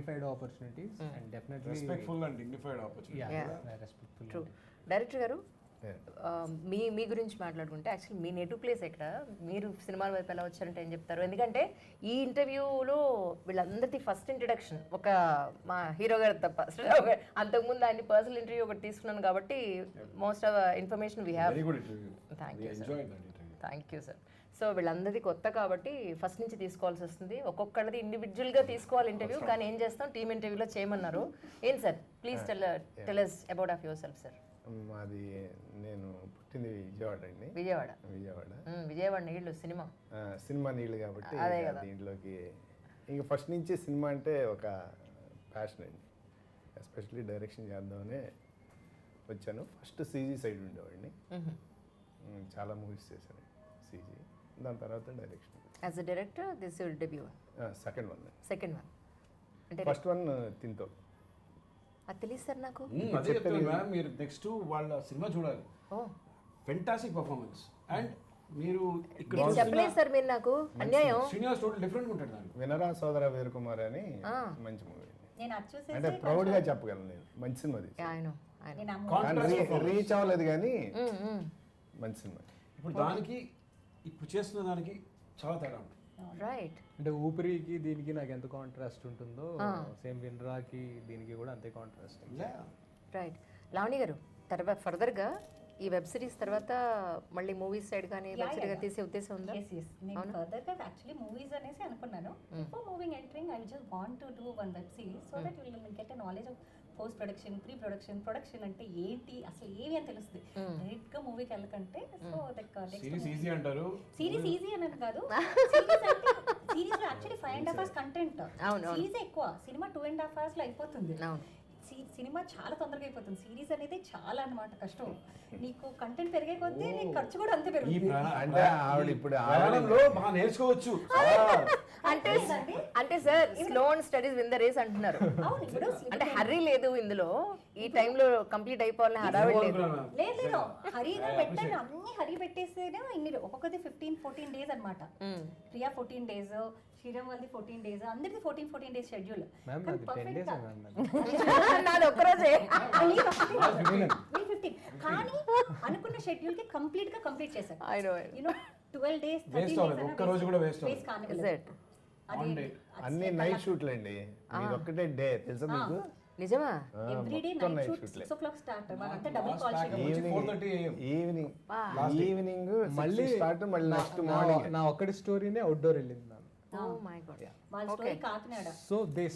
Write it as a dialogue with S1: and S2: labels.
S1: dignified opportunities and definitely
S2: respectful and dignified opportunity.
S1: respectful.
S3: True. Director గారు, మీ గురించి మాట్లాడుకుంటే actually మీ native place ఎక్కడ, మీరు సినిమాల వైపు ఎలా వచ్చారంటే ఏం చెప్తారు? ఎందుకంటే ఈ ఇంటర్వ్యూలో వీళ్ళందరిది ఫస్ట్ ఇంట్రడక్షన్ ఒక మా హీరో గారు తప్ప అంతకుముందు ఆయన పర్సనల్ ఇంటర్వ్యూ ఒకటి తీసుకున్నాను కాబట్టి most of information we have.
S2: Very good interview.
S3: Thank
S2: వి
S3: you sir.
S2: Enjoyed that interview.
S3: Thank you sir. So వీళ్ళందరిది కొత్త కాబట్టి ఫస్ట్ నుంచి తీసుకోవాల్సి వస్తుంది, ఒక్కొక్కరిది ఇండివిజువల్గా తీసుకోవాలి ఇంటర్వ్యూ, కానీ ఏం చేస్తాం టీమ్ ఇంటర్వ్యూలో చేయమన్నారు. ఏం sir, please tell us about of your self sir.
S4: మాది నేను పుట్టింది విజయవాడ అండి.
S3: విజయవాడ నీళ్ళు
S4: సినిమా నీళ్ళు కాబట్టి
S3: అదే కదా.
S4: దీంట్లోకి ఇంకా ఫస్ట్ నుంచి సినిమా అంటే ఒక ప్యాషన్ అండి, ఎస్పెషల్లీ డైరెక్షన్ చేద్దామనే వచ్చాను. ఫస్ట్ సీజీ సైడ్ ఉండేవాడిని, చాలా మూవీస్ చేశాను సీజీ. దాని తర్వాత direction.
S3: As a director this your debut?
S4: Second one
S3: అంటే
S4: ఫస్ట్ వన్ తింతో.
S3: అది తెలియదు సార్ నాకు.
S2: అదే చెప్తాను మ్యామ్, మీరు నెక్స్ట్ వాళ్ళ సినిమా చూడాలి. Fantastic performance. అండ్ మీరు ఇక్కడ
S3: చెప్పలేదు సార్ మీరు నాకు, అన్యాయం.
S2: శ్రీనివాస్ టోటల్ డిఫరెంట్ ఉంటాడు దాంట్లో.
S4: వినరా సోదర వీరకుమార్ అని మంచి మూవీ,
S5: నేను అది చూసేసి
S4: అంటే ప్రౌడ్ గా చెప్పగలను నేను, మంచి సినిమా రీచ్ అవ్వలేదు కానీ మంచి సినిమా.
S2: ఇప్పుడు దానికి ఇప్పుడు చేస్తున్న దానికి చాలా తేడా ఉంటుంది.
S3: రైట్.
S1: అంటే ఊపిరికి దీనికి నాకు ఎంత కాంట్రాస్ట్ ఉంటుందో సేమ్ వినరాకి దీనికి కూడా అంతే కాంట్రాస్ట్.
S3: రైట్. లావణి గారు, తర్వాత ఫర్దర్గా ఈ వెబ్ సిరీస్ తర్వాత మళ్ళీ మూవీస్ సైడ్ కానీ వెబ్ సిరీస్ తీసే ఉద్దేశం ఉందా?
S5: నేను ఫర్దర్గా యాక్చువల్లీ మూవీస్ అనేసి అనుకున్నాను. Before moving entering I just want to do one web series so that will get a knowledge of post production, pre production, production అంటే ఏంటి అసలు ఏవి అని తెలుస్తుంది. డైరెక్ట్ గా మూవీకి వెళ్ళకంటే సో దట్
S2: సిరీస్ ఈజీ అంటారు.
S5: సిరీస్ ఈజీ అని కాదు, సిరీస్ లో యాక్చువల్లీ 5.5 hours కంటెంట్, సిరీస్ ఎక్కువ, సినిమా 2.5 hours లో అయిపోతుంది. సినిమా చాలా తొందరగా అయిపోతుంది, సిరీస్ అనేది చాలా అన్నమాట కష్టం. నీకు కంటెంట్ పెరిగే కొద్దీ నీకు ఖర్చు కూడా అంతే పెరుగుతుంది.
S4: అంటే ఆవిడ ఇప్పుడు
S2: బాగా నేర్చుకోవచ్చు.
S3: అంటే sir slow and studies win the race అంటున్నారు. అంటే హర్రీ లేదు ఇందులో, ఈ టైంలో కంప్లీట్ అయిపోవాలని హడావిడి లేదు.
S5: లేదు హరిగా పెట్టండి, అన్ని హరి పెట్టేస్తేనే ఇన్ని, ఒక్కొక్కది 15-14 days అనమాట. ప్రియా 14 days, శ్రీరామ్ వాళ్ళది 14 days, అందరిది 14 days షెడ్యూల్.
S3: నాది ఒక్కరోజే.
S5: కానీ అనుకున్న షెడ్యూల్ కి కంప్లీట్ చేశారు. 12 days, 13 days
S2: ఒక్క రోజు కూడా వేస్ట్
S4: అన్ని నైట్ షూట్లు అండి, ఇది ఒక్కటే డే తెలుసా మీకు?
S3: నిజమా?
S5: Everyday night shoot 6 o'clock start, అంతా డబుల్ కాల్
S4: ఈవినింగ్ మళ్ళీ స్టార్ట్, మళ్ళీ నెక్స్ట్ మార్నింగ్.
S1: నా ఒక్కడి స్టోరీనే అవుట్డోర్ వెళ్ళింది.
S3: Oh my God.
S5: వాళ్ళ స్టోరీ కాకినాడ.
S1: So they